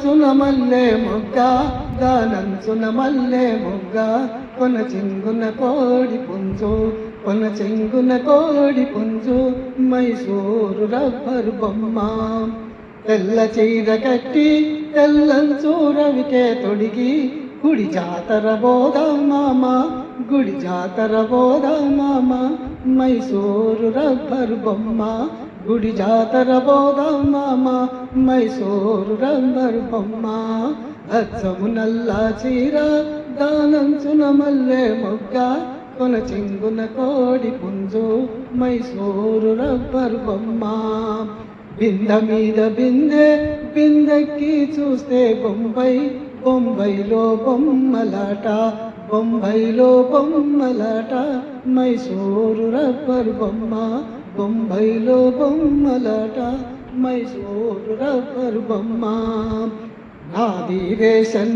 దానంచున మల్లె మొగ్గ దానంచున మల్లె మొగ్గ కొన చెంగున కోడి పుంజు కొన చెంగున కోడి పుంజు మైసూరు రబ్బరు బొమ్మ తెల్ల చీర కట్టి తెల్లంచు రవికే తొడిగి గుడి జాతర బోదాం మామ గుడి జాతర బోదాం మామ మైసూరు రబ్బరు బొమ్మ గుడి జాతర బోదాం మామ మైసూరు రబ్బరు బొమ్మ అచ్చము నల్ల చీర దానంచున మల్లె మొగ్గ కొన చెంగున కోడి పుంజు మైసూరు రబ్బరు బొమ్మ బింద మీద బిందె బిందెక్కి చూస్తే బొంబైలో బొమ్మలాట బొంబైలో బొమ్మలాట మైసూరు రబ్బరు బొమ్మ బొంబైలో బొమ్మలాట మైసూరు రబ్బరు బొమ్మ నాది రేషన్